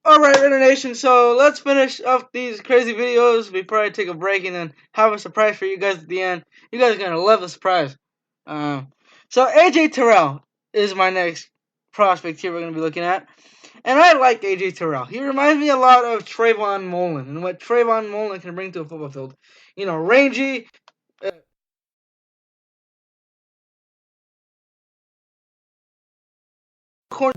Alright, Raidernation, so let's finish up these crazy videos before I take a break and then have a surprise for you guys at the end. You guys are going to love the surprise. So AJ Terrell is my next prospect here we're going to be looking at. And I like AJ Terrell. He reminds me a lot of Trayvon Mullen and what Trayvon Mullen can bring to a football field. You know, rangy, corner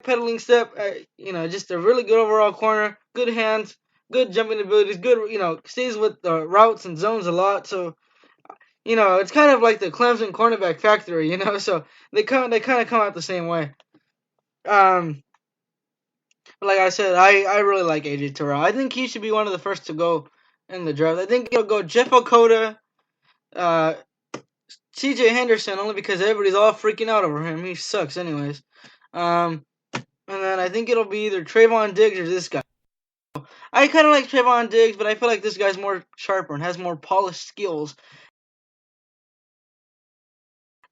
pedaling step, just a really good overall corner, good hands, good jumping abilities, good, stays with the routes and zones a lot. So, it's kind of like the Clemson cornerback factory, so they kind of come out the same way. Like I said, I really like AJ Terrell. I think he should be one of the first to go in the draft. I think he'll go Jeff Okota, uh, CJ Henderson, only because everybody's all freaking out over him. He sucks anyways. And then I think it'll be either Trayvon Diggs or this guy. I kind of like Trayvon Diggs, but I feel like this guy's more sharper and has more polished skills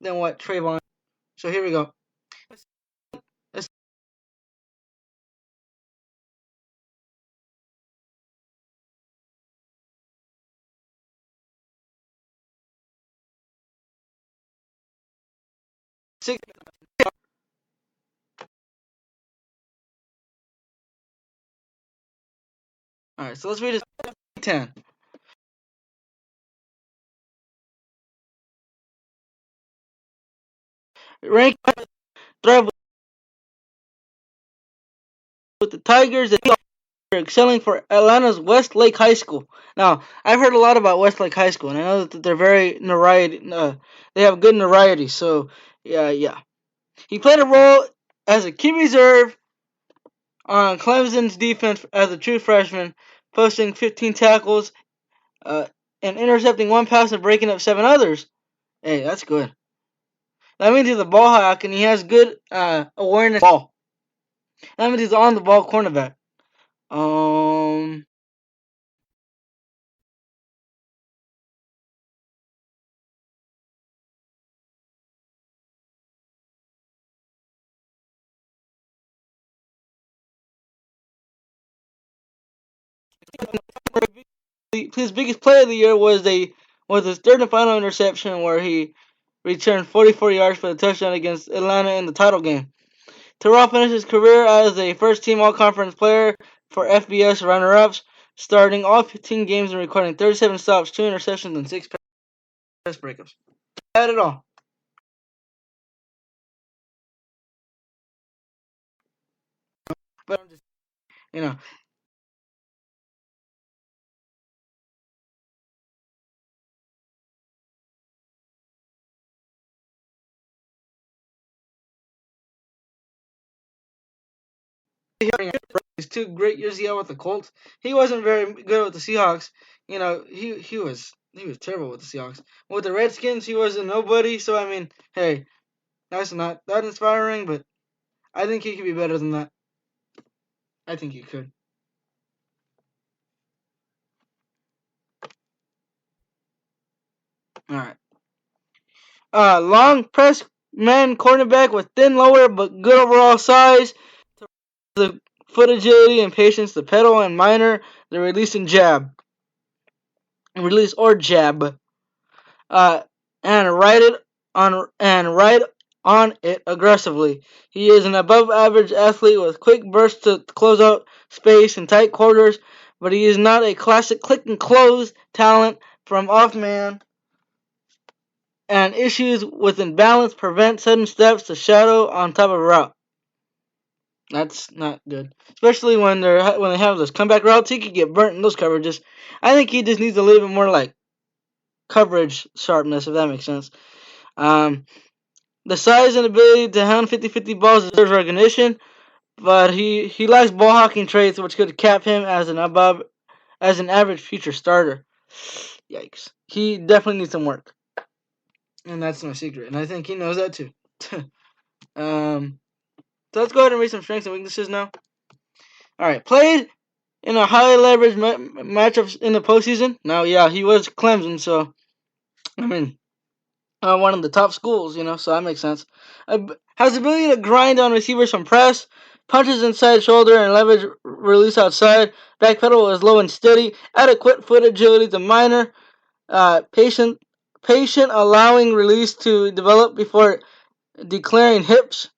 than what Trayvon. So here we go. Let's six. All right, so let's read his 10. Rank thrive with the Tigers and are excelling for Atlanta's Westlake High School. Now, I've heard a lot about Westlake High School, and I know that they're very notoriety. They have good notoriety. So, yeah. He played a role as a key reserve on Clemson's defense as a true freshman, posting 15 tackles, and intercepting one pass and breaking up 7 others. Hey, that's good. That means he's a ball hawk and he has good awareness of the ball. That means he's on the ball cornerback. His biggest play of the year was his third and final interception, where he returned 44 yards for the touchdown against Atlanta in the title game. Terrell finished his career as a first-team All-Conference player for FBS runner-ups, starting all 15 games and recording 37 stops, 2 interceptions, and 6 pass breakups. Not at all. But I'm just, you know, his 2 great years he had with the Colts. He wasn't very good with the Seahawks. He was terrible with the Seahawks. With the Redskins, he was a nobody. So I mean, hey, that's not that inspiring, but I think he could be better than that. I think he could. All right. Long press man cornerback with thin lower but good overall size. The foot agility and patience to pedal and minor the release and jab. Release or jab. And ride on it aggressively. He is an above average athlete with quick bursts to close out space in tight quarters, but he is not a classic click and close talent from off man, and issues with imbalance prevent sudden steps to shadow on top of a route. That's not good, especially when they have those comeback routes. He could get burnt in those coverages. I think he just needs a little bit more like coverage sharpness, if that makes sense. The size and ability to hound 50-50 balls deserves recognition, but he lacks ball hawking traits, which could cap him as an average future starter. Yikes! He definitely needs some work, and that's no secret. And I think he knows that too. So let's go ahead and read some strengths and weaknesses now. All right, played in a highly leveraged matchups in the postseason. Now, yeah, he was Clemson, so I mean, one of the top schools, so that makes sense. Has the ability to grind on receivers from press, Punches inside shoulder and leverage release outside. Back pedal is low and steady. Adequate foot agility to minor. Patient allowing release to develop before declaring hips.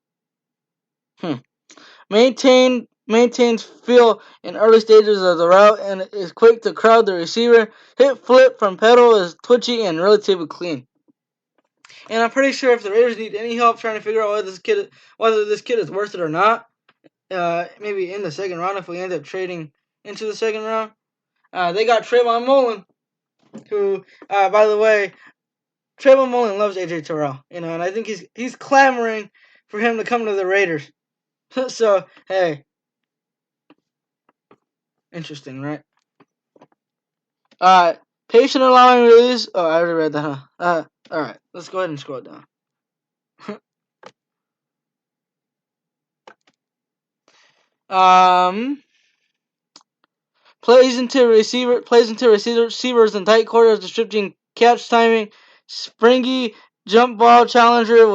Maintains feel in early stages of the route and is quick to crowd the receiver. Hip flip from pedal is twitchy and relatively clean. And I'm pretty sure if the Raiders need any help trying to figure out whether this kid is worth it or not, maybe in the second round if we end up trading into the second round, they got Trayvon Mullen, who, by the way, Trayvon Mullen loves AJ Terrell, and I think he's clamoring for him to come to the Raiders. So, hey, interesting, right? Patient allowing release. Oh, I already read that, huh? All right, let's go ahead and scroll down. Plays into receivers in tight quarters, distributing catch timing, springy jump ball challenger with